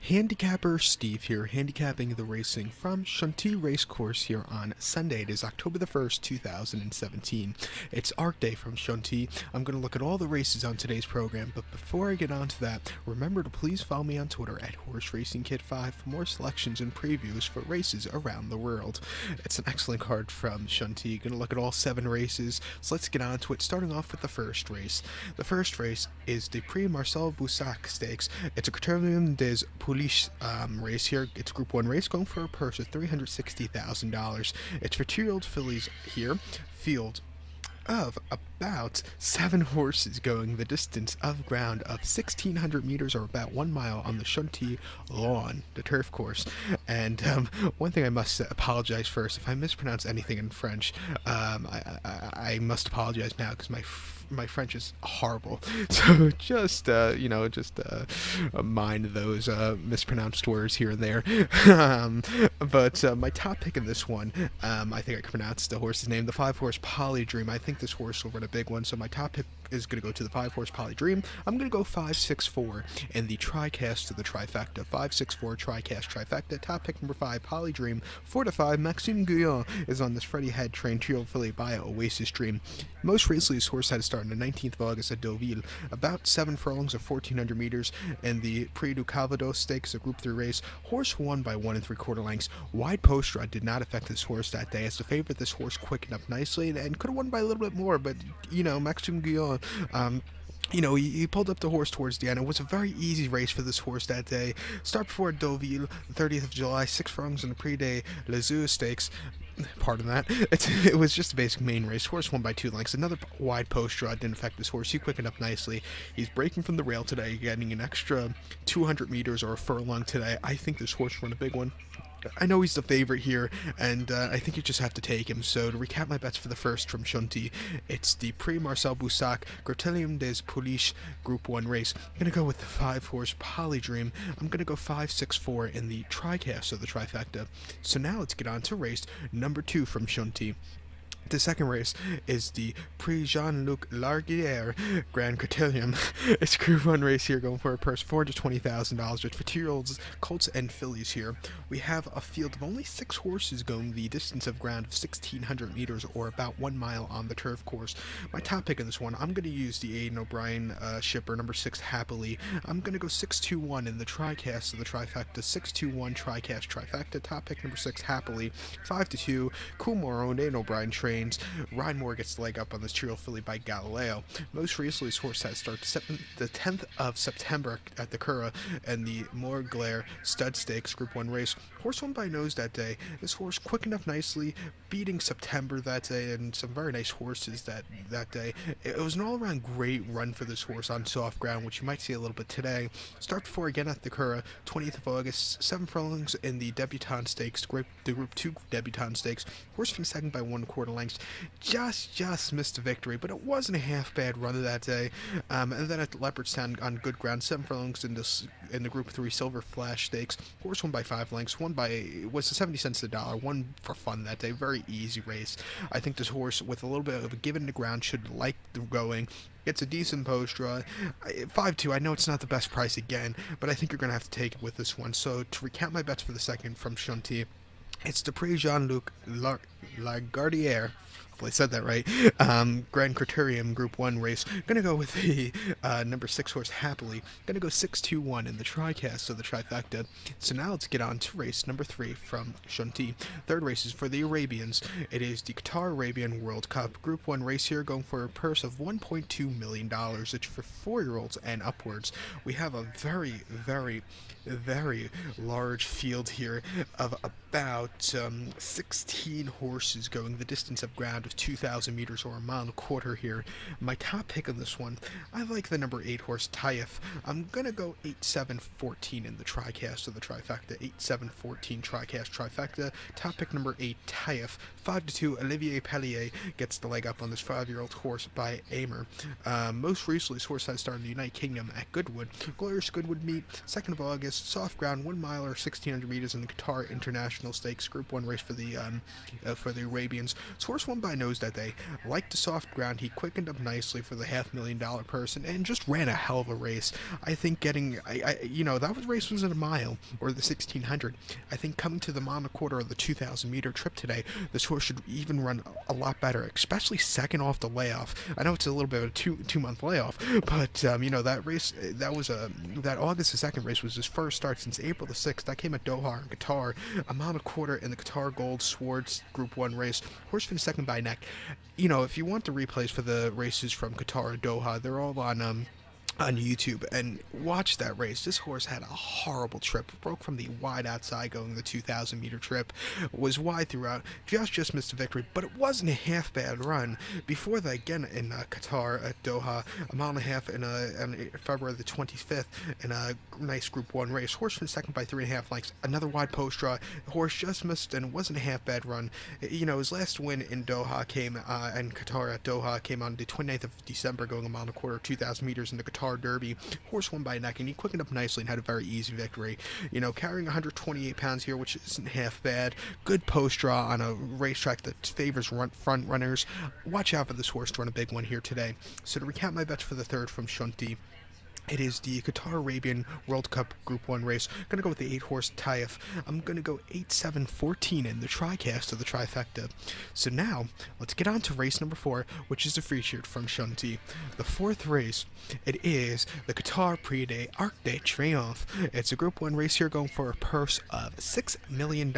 Handicapper Steve here, handicapping the racing from Chantilly Racecourse here on Sunday. It is October the 1st, 2017. It's ARC Day from Chantilly. I'm going to look at all the races on today's program, but before I get on to that, remember to please follow me on Twitter at HorseRacingKid5 for more selections and previews for races around the world. It's an excellent card from Chantilly. Going to look at all 7 races, so let's get on to it, starting off with the first race. The first race is the Prix Marcel Boussac Stakes. It's a Criterium des Police race here. It's a Group 1 race going for a purse of $360,000. It's for 2-year-old fillies here. Field of about 7 horses going the distance of ground of 1,600 meters or about 1 mile on the Chantilly lawn, the turf course. And one thing I must apologize first, if I mispronounce anything in French, I must apologize now because my French is horrible. So just mind those mispronounced words here and there. But my top pick in this one, I think I can pronounce the horse's name, the 5-horse Polydream. I think this horse will run a big one, so my top pick is going to go to the 5-horse Polydream. I'm going to go 5-6-4 in the TriCast of the trifecta. 5-6-4 TriCast trifecta. Top pick number 5, Polydream. 4-5, Maxime Guyon is on this Freddie Head trained trio filly by Oasis Dream. Most recently, this horse had to start on the 19th of August at Deauville. About 7 furlongs of 1,400 meters in the Prix du Calvados Stakes, a Group 3 race. Horse won by 1 3/4 lengths. Wide post rod did not affect this horse that day. As the favorite, this horse quickened up nicely and could have won by a little bit more, but, Maxime Guyon, he pulled up the horse towards the end. It was a very easy race for this horse that day. Start before Deauville, 30th of July, 6 furlongs in the Prix de l'Azur Stakes. Pardon that. It was just a basic main race. Horse won by 2 lengths. Another wide post draw didn't affect this horse. He quickened up nicely. He's breaking from the rail today, getting an extra 200 meters or a furlong today. I think this horse will run a big one. I know he's the favorite here, and I think you just have to take him. So to recap my bets for the first from Chantilly, it's the Prix Marcel Boussac Criterium des Police Group 1 race. I'm going to go with the 5-horse Polydream. I'm going to go 5-6-4 in the TriCast of the trifecta. So now let's get on to race number 2 from Chantilly. The second race is the Prix Jean-Luc Larguier Grand Criterium. It's a Group 1 race here going for a purse $420,000. It's for 2-year-olds, Colts and Fillies here. We have a field of only 6 horses going the distance of ground of 1,600 meters or about 1 mile on the turf course. My top pick in this one, I'm going to use the Aidan O'Brien shipper, number 6, Happily. I'm going to go 6-2-1 in the TriCast of the trifecta. 6-2-1 TriCast trifecta. Top pick number 6, Happily. 5-2, Coolmore owned Aidan O'Brien trains. Ryan Moore gets the leg up on this trio filly by Galileo. Most recently, this horse had started the 10th of September at the Curragh and the Morglare Stud Stakes Group 1 race. Horse won by nose that day. This horse quickened up nicely, beating September that day and some very nice horses that day. It was an all-around great run for this horse on soft ground, which you might see a little bit today. Start before again at the Curragh, 20th of August, 7 furlongs in the Debutante Stakes, the Group 2 Debutante Stakes. Horse finished second by 1/4 lengths. Just missed a victory, but it wasn't a half bad run that day. And then at the Leopardstown on good ground, 7 furlongs in the Group 3 Silver Flash Stakes. Horse won by 5 lengths. Was 70 cents to the dollar. Won for fun that day. Very easy race. I think this horse, with a little bit of a give in the ground, should like the going. It's a decent post draw. 5-2, I know it's not the best price again, but I think you're going to have to take it with this one. So to recap my bets for the second from Chantilly, it's the Prix Jean-Luc Lagardiere. Hopefully I said that right. Grand Criterium Group 1 race. Gonna go with the number 6 horse Happily. Gonna go 6-2-1 in the TriCast of the trifecta. So now let's get on to race number 3 from Chantilly. Third race is for the Arabians. It is the Qatar Arabian World Cup Group 1 race here, going for a purse of $1.2 million. It's for 4-year-olds and upwards. We have a very, very, very large field here of about 16 horses going the distance of ground of 2,000 meters or a mile and a quarter here. My top pick on this one, I like the number 8 horse Triomphe. I'm going to go 8-7-14 in the TriCast of the trifecta. 8-7-14 TriCast trifecta. Top pick number 8 Triomphe. 5-2 Olivier Pellier gets the leg up on this 5-year-old horse by Aymer. Most recently, this horse had started in the United Kingdom at Goodwood. Glorious Goodwood meet, 2nd of August, soft ground, 1 mile or 1,600 meters in the Qatar International Stakes Group 1 race for the Arabians. This horse won by nose that day, liked the soft ground. He quickened up nicely for the $500,000 person and just ran a hell of a race. I think that race was at a mile or the 1600. I think coming to the mile and a quarter of the 2,000-meter trip today, this horse should even run a lot better, especially second off the layoff. I know it's a little bit of a two-month layoff, but that race, that August the 2nd race was his first start since April the 6th. That came at Doha in Qatar, a mile and a quarter in the Qatar Gold Swords Group 1 race. Horse finished second by a neck. If you want the replays for the races from Qatar and Doha, they're all on YouTube, and watch that race. This horse had a horrible trip, broke from the wide outside going the 2,000-meter trip, was wide throughout, just missed a victory, but it wasn't a half bad run. Before that, again in Qatar at Doha, a mile and a half on February the 25th in a nice Group 1 race. Horse finished second by 3.5 lengths, another wide post draw. The horse just missed, and it wasn't a half bad run. His last win in Doha came, and Qatar at Doha came on the 29th of December, going a mile and a quarter, 2,000 meters in the Qatar Derby. Horse won by a neck, and he quickened up nicely and had a very easy victory. Carrying 128 pounds here, which isn't half bad. Good post draw on a racetrack that favors front runners. Watch out for this horse to run a big one here today. So to recap my bets for the third from Chantilly, it is the Qatar Arabian World Cup Group 1 race. I'm going to go with the 8-horse Triomphe. I'm going to go 8-7-14 in the TriCast of the trifecta. So now, let's get on to race number 4, which is the featured from Chantilly. The fourth race, it is the Qatar Prix de Arc de Triomphe. It's a Group 1 race here going for a purse of $6 million.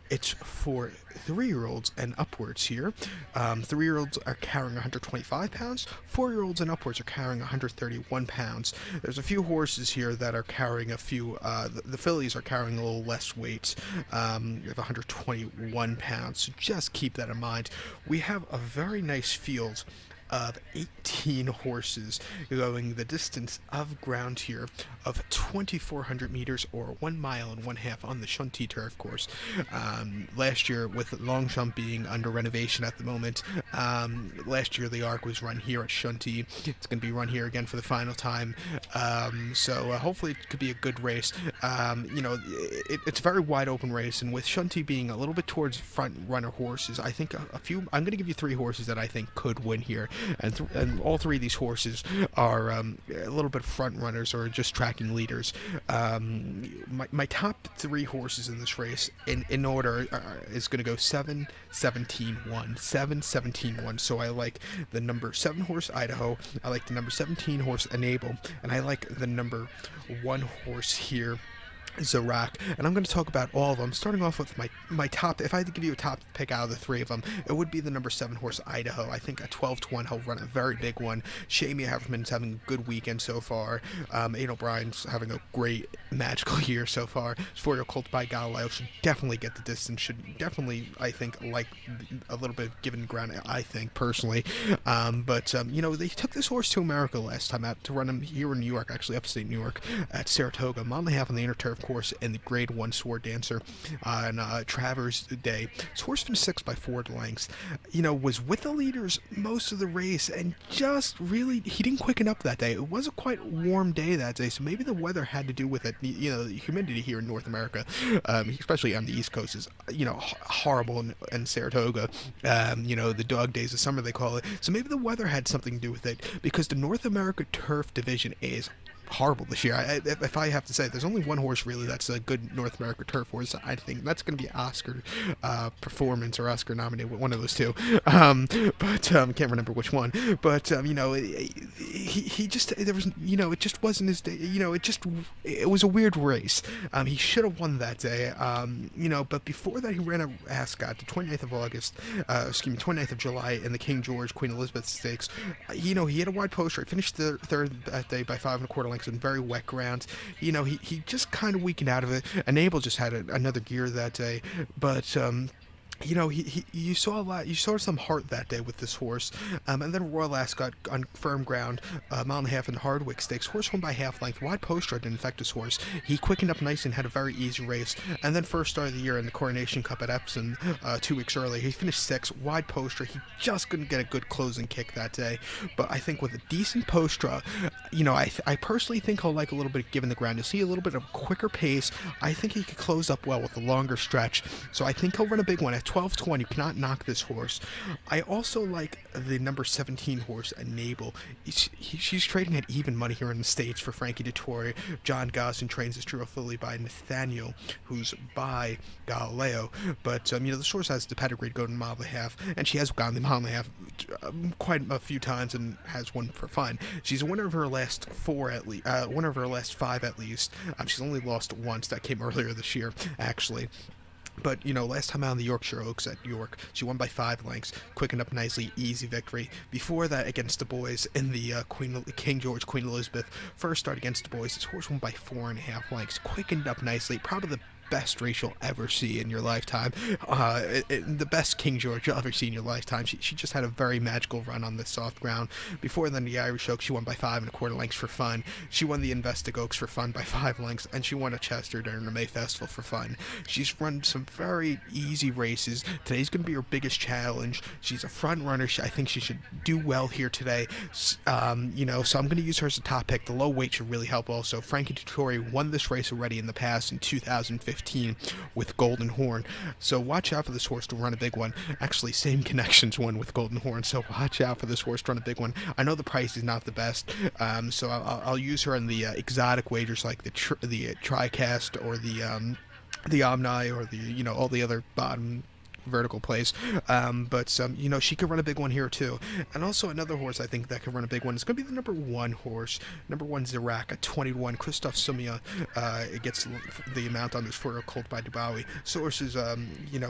It's for 3-year-olds and upwards here. 3-year-olds are carrying 125 pounds. 4-year-olds and upwards are carrying 131 pounds. There's a few horses here that are carrying a few, the fillies are carrying a little less weight, of 121 pounds, so just keep that in mind. We have a very nice field of 18 horses going the distance of ground here of 2,400 meters or 1 mile and 1/2 on the Chantilly turf course. Last year, with Longchamp being under renovation at the moment, last year the lArc was run here at Chantilly. It's going to be run here again for the final time, so hopefully it could be a good race. It's a very wide open race, and with Chantilly being a little bit towards front runner horses, I think I'm going to give you 3 horses that I think could win here. And all 3 of these horses are a little bit front runners or just tracking leaders. My top 3 horses in this race in order is going to go 7, 17, 1. 7, 17, 1. So I like the number 7 horse Idaho, I like the number 17 horse Enable, and I like the number 1 horse here, lArc, and I'm going to talk about all of them, starting off with my top. If I had to give you a top pick out of the 3 of them, it would be the number 7 horse Idaho. I think at 12-1 he'll run a very big one. Shamie Haverman's having a good weekend so far. Aidan O'Brien's having a great magical year so far. 4-year-old Colts by Galileo should definitely get the distance, should definitely, I think, like a little bit of given ground, I think, personally. They took this horse to America last time out to run him here in New York, actually upstate New York, at Saratoga, 1.5 miles on the inner turf course in the Grade 1 Sword Dancer on Travers Day. This horse finished 6 by 4 lengths. Was with the leaders most of the race, and just really, he didn't quicken up that day. It was a quite warm day that day, so maybe the weather had to do with it. The humidity here in North America, especially on the East Coast, is horrible in Saratoga. The dog days of summer, they call it. So maybe the weather had something to do with it, because the North America Turf Division is horrible this year. If I have to say, there's only 1 horse really that's a good North America turf horse. I think that's going to be Oscar performance or Oscar nominated, one of those 2. Can't remember which one. But he just, there was, it just wasn't his day. It was a weird race. He should have won that day. But before that, he ran at Ascot the 29th of August. 29th of July in the King George Queen Elizabeth Stakes. He had a wide post. He finished the third that day by 5 1/4 lengths in very wet ground. He just kind of weakened out of it. Enable just had another gear that day, but you saw a lot. You saw some heart that day with this horse, and then Royal Ascot on firm ground, 1.5 miles in the Hardwick Stakes. Horse won by half length. Wide post didn't affect his horse. He quickened up nice and had a very easy race. And then first start of the year in the Coronation Cup at Epsom 2 weeks earlier, he finished 6th. Wide poster. He just couldn't get a good closing kick that day. But I think with a decent post draw, I personally think he'll like a little bit given the ground. You'll see a little bit of quicker pace. I think he could close up well with a longer stretch. So I think he'll run a big one at 12-1. You cannot knock this horse. I also like the number 17 horse, Enable. She's trading at even money here in the States for Frankie Dettori. John Gosson trains this Triomphe filly by Nathaniel, who's by Galileo. But, this horse has the pedigree to go to mile and a half, and she has gone the mile and a half quite a few times and has won for fun. She's a winner of her last winner of her last 5 at least. She's only lost once. That came earlier this year, actually. But, last time out in the Yorkshire Oaks at York, she won by 5 lengths, quickened up nicely, easy victory. Before that, against the boys in the King George, Queen Elizabeth, first start against the boys, this horse won by 4.5 lengths, quickened up nicely, probably the best race you'll ever see in your lifetime. The best King George you'll ever see in your lifetime. She just had a very magical run on this soft ground. Before then, the Irish Oaks, she won by 5.25 lengths for fun. She won the Investig Oaks for fun by 5 lengths, and she won at Chester during the May Festival for fun. She's run some very easy races. Today's going to be her biggest challenge. She's a front runner. I think she should do well here today. So I'm going to use her as a top pick. The low weight should really help also. Frankie Dettori won this race already in the past in 2015 with Golden Horn, so watch out for this horse to run a big one. Actually, same connections won with Golden Horn, so watch out for this horse to run a big one. I know the price is not the best, so I'll use her in the exotic wagers like the TriCast or the Omni or the all the other bottom vertical plays, but she could run a big one here too. And also another horse I think that could run a big one is going to be the number 1 horse, number 1 lArc at 20-1. Christophe Soumia gets the amount on this for a colt by Dubawi. This horse is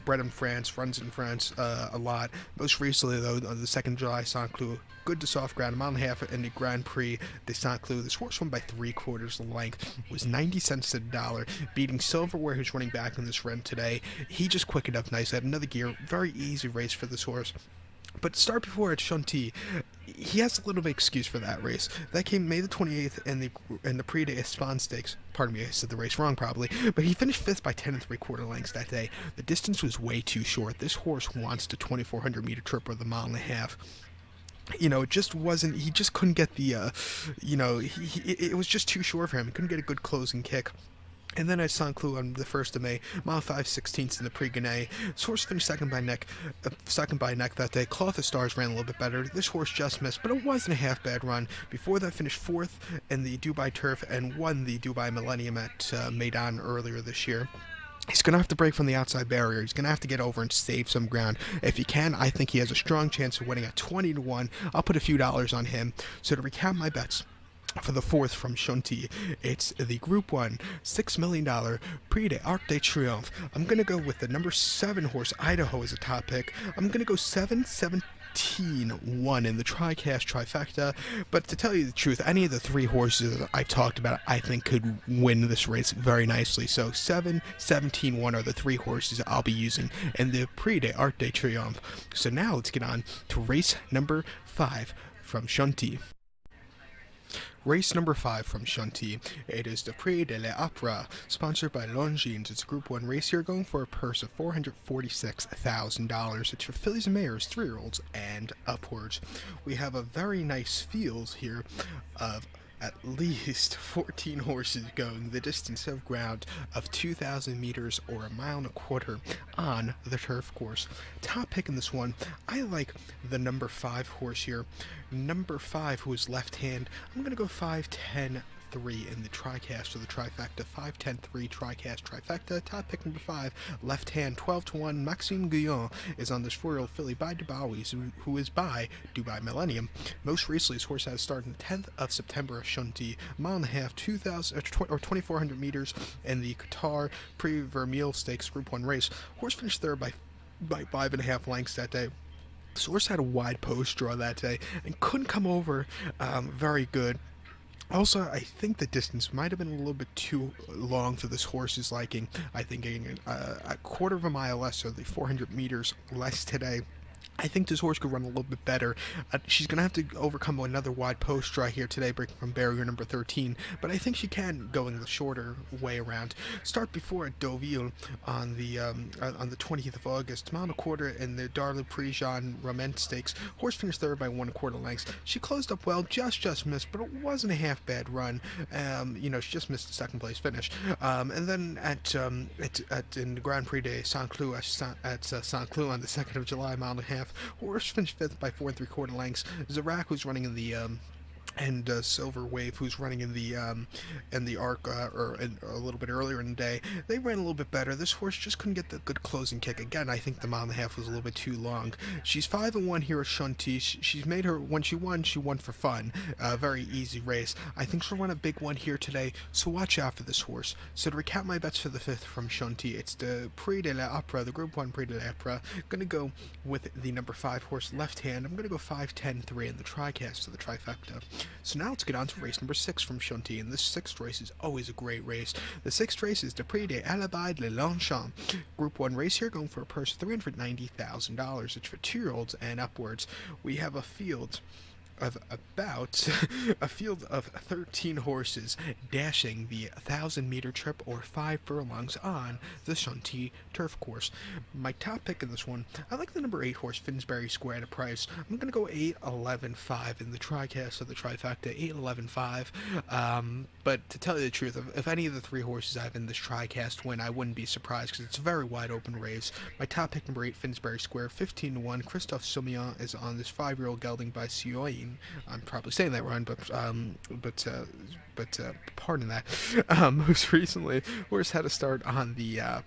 bred in France, runs in France a lot. Most recently though, on the 2nd July Saint-Cloud, good to soft ground, a mile and a half in the Grand Prix de Saint-Cloud. This horse won by 3/4 length, was 90 cents to the dollar, beating Silverware, who's running back in this run today. He just quickened up nice, had another gear, very easy race for this horse. But start before at Chantilly, he has a little bit of excuse for that race. That came May the 28th in the Prix de Espagne Stakes. Pardon me, I said the race wrong probably. But he finished 5th by 10 3/4 lengths that day. The distance was way too short. This horse wants the 2,400 meter trip or the mile and a half. It just wasn't, he just couldn't get the, it was just too short for him. He couldn't get a good closing kick. And then at Saint-Cloud on the 1st of May, mile 5/16 in the Prix Gannet. This horse finished second by neck that day. Cloth of Stars ran a little bit better. This horse just missed, but it wasn't a half bad run. Before that, finished 4th in the Dubai Turf and won the Dubai Millennium at Meydan earlier this year. He's going to have to break from the outside barrier. He's going to have to get over and save some ground. If he can, I think he has a strong chance of winning at 20-1. I'll put a few dollars on him. So to recap my bets for the 4th from Chantilly, it's the Group 1 $6 million Prix lArc de Triomphe. I'm going to go with the number 7 horse, Idaho, as a top pick. I'm going to go 7-17-1 in the TriCast trifecta, but to tell you the truth, any of the 3 horses I talked about I think could win this race very nicely. So 7-17-1 are the 3 horses I'll be using in the Prix lArc de Triomphe. So now let's get on to race number 5 from Chantilly. Race number 5 from Chantilly. It is the Prix de l'Opera, sponsored by Longines. It's a Group 1 race here, going for a purse of $446,000. It's for fillies and mares, 3-year-olds, and upwards. We have a very nice field here of at least 14 horses going the distance of ground of 2,000 meters or a mile and a quarter on the turf course. Top pick in this one, I like the number 5 horse here. Number 5, who is left hand. I'm going to go 5-10-3 in the TriCast or the trifecta. 5-10-3 TriCast trifecta. Top pick number 5, left hand, 12-1. Maxime Guyon is on this 4-year-old filly by Dubawi, who is by Dubai Millennium. Most recently, his horse had started on the 10th of September at Chantilly, a mile and a half, 2,400 meters in the Qatar Prix Vermeil Stakes Group 1 race. Horse finished third by 5.5 lengths that day. This horse had a wide post draw that day and couldn't come over very good. Also, I think the distance might have been a little bit too long for this horse's liking. I think a quarter of a mile less, so the 400 meters less today. I think this horse could run a little bit better. She's going to have to overcome another wide post dry here today, breaking from barrier number 13, but I think she can going the shorter way around. Start before at Deauville on the 20th of August. Mile and a quarter in the Prix Jean Romain Stakes. Horse finished third by 1 1/4 lengths. She closed up well, just missed, but it wasn't a half bad run. She just missed the second place finish. And then in the Grand Prix de Saint-Cloud at Saint-Cloud on the 2nd of July, mile and a half. Horse finished fifth by 4 3/4 lengths. lArc, who's running in the and Silver Wave, who's running in the lArc a little bit earlier in the day, they ran a little bit better. This horse just couldn't get the good closing kick. Again, I think the mile and a half was a little bit too long. She's 5-1 here at Chantilly. She's made her when she won for fun. Very easy race. I think she'll run a big one here today, so watch out for this horse. So to recap my bets for the 5th from Chantilly, it's the Prix de l'Opera, the Group 1 Prix de l'Opera. Gonna go with the number 5 horse left hand. I'm gonna go 5-10-3 in the tricast to the trifecta. So now let's get on to race number 6 from Chantilly, and this 6th race is always a great race. The 6th race is the Prix de l'Abeille Group 1 race here, going for a purse of $390,000. It's for 2-year-olds and upwards. We have a field of 13 horses dashing the 1,000-meter trip or 5 furlongs on the Chantilly turf course. My top pick in this one, I like the number 8 horse Finsbury Square at a price. I'm going to go 8-11-5 in the tricast of the trifecta, 8-11-5. But to tell you the truth, if any of the 3 horses I have in this tricast win, I wouldn't be surprised because it's a very wide open race. My top pick, number 8 Finsbury Square, 15-1. Christophe Soumillon is on this 5-year-old gelding by Sioin. I'm probably saying that wrong, but pardon that. Most recently, horse had a start on the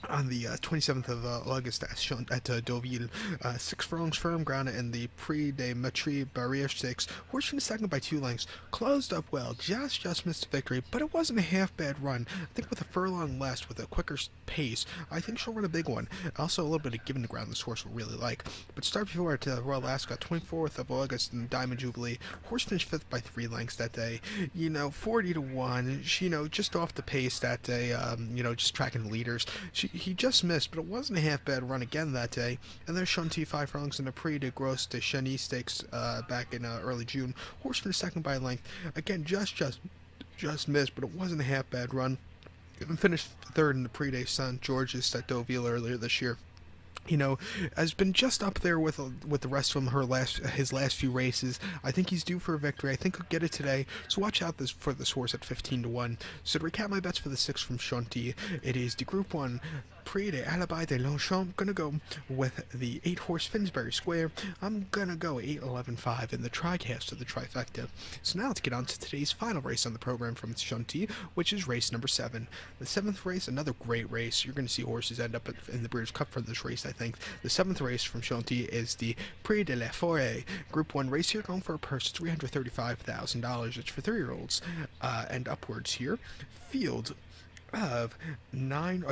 27th of August at Deauville. 6 furlongs firm ground in the Prix de Matry Barrière 6. Horse finished second by 2 lengths. Closed up well, just missed victory, but it wasn't a half bad run. I think with a furlong less, with a quicker pace, I think she'll run a big one. Also, a little bit of giving the ground this horse will really like. But start before at Royal Ascot, 24th of August in Diamond Jubilee. Horse finished 5th by 3 lengths that day. 40-1. She, just off the pace that day. Just tracking the leaders. He just missed, but it wasn't a half bad run again that day. And there's Chantilly 5 furlongs in the Prix de Gros de Cheny Stakes back in early June. Horse finished second by a length. Again, just missed, but it wasn't a half bad run. Even finished third in the Prix de Saint Georges at Deauville earlier this year. Has been just up there with the rest of them. His last few races. I think he's due for a victory. I think he'll get it today. So watch out for this horse at 15-1. So to recap my bets for the 6 from Chantilly, it is the Group 1 Prix de l'Abeille de Longchamp. I'm gonna go with the 8 horse Finsbury Square. I'm gonna go 8-11-5 in the tricast of the trifecta. So now let's get on to today's final race on the program from Chantilly, which is race number 7. The 7th race, another great race. You're gonna see horses end up in the Breeders' Cup for this race, I think. The 7th race from Chantilly is the Prix de la Forêt Group 1 race here, going for a purse of $335,000. It's for 3-year-olds and upwards here. Field of 10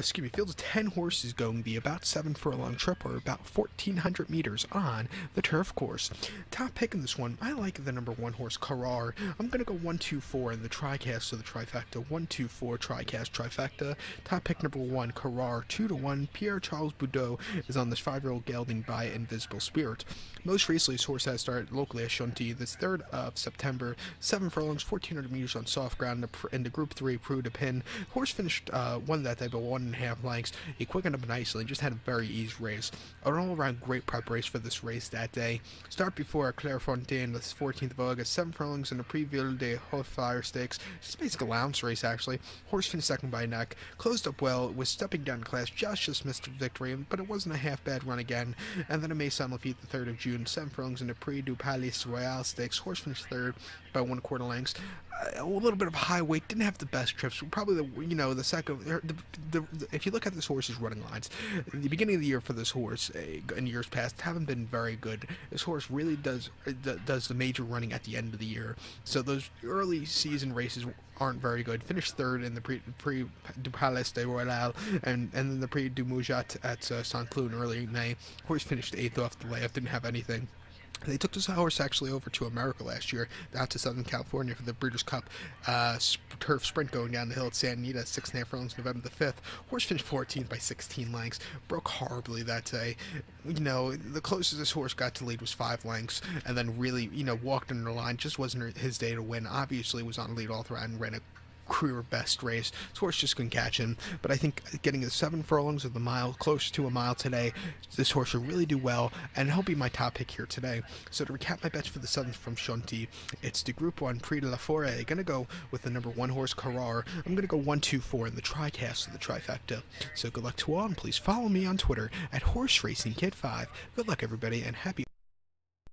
horses going the about 7 furlong trip, or about 1,400 meters on the turf course. Top pick in this one, I like the number 1 horse Carrar. I'm going to go 1-2-4 in the tricast of the trifecta, 1-2-4 tricast trifecta. Top pick number 1 Carrar, 2-1. Pierre Charles Boudot is on this 5-year-old gelding by Invisible Spirit. Most recently, this horse has started locally at Chantilly this 3rd of September. 7 furlongs, 1,400 meters on soft ground in the Group 3 Prix de Pin. Horse finished won that day by 1.5 lengths. He quickened up nicely and just had a very easy race. An all-around great preparation for this race that day. Start before Clairefontaine, the 14th of August. 7 furlongs in the Prix-Ville de Haute-Fire Stakes. Just basically a allowance race, actually. Horse finished second by neck. Closed up well. Was stepping down in class. Just missed the victory, but it wasn't a half bad run again. And then a Maison Lafitte, the 3rd of June. 7 furlongs in the Prix du Palais Royal Stakes. Horse finished 3rd by 1.25 lengths. A little bit of high weight, didn't have the best trips. Probably the second. If you look at this horse's running lines, the beginning of the year for this horse in years past haven't been very good. This horse really does the major running at the end of the year. So those early season races aren't very good. Finished 3rd in the Prix du Palais de Royal and then the Prix du Mouget at Saint-Cloud in early May. Horse finished 8th off the layoff, didn't have anything. They took this horse actually over to America last year, out to Southern California for the Breeders' Cup turf sprint going down the hill at Santa Anita, 6.5 furlongs, November the 5th. Horse finished 14th by 16 lengths, broke horribly that day. The closest this horse got to lead was 5 lengths, and then really, walked under the line. Just wasn't his day to win. Obviously, was on lead all throughout and ran a career best race. This horse just couldn't catch him, but I think getting the 7 furlongs of the mile, close to a mile today, this horse should really do well, and he'll be my top pick here today. So to recap my bets for the 7th from Chantilly, it's the Group 1 Prix de la Forêt. Gonna go with the number 1 horse Carrar. I'm gonna go 1, 2, 4 in the tricast of the trifecta. So good luck to all, and please follow me on Twitter at HorseRacingKid5. Good luck, everybody, and happy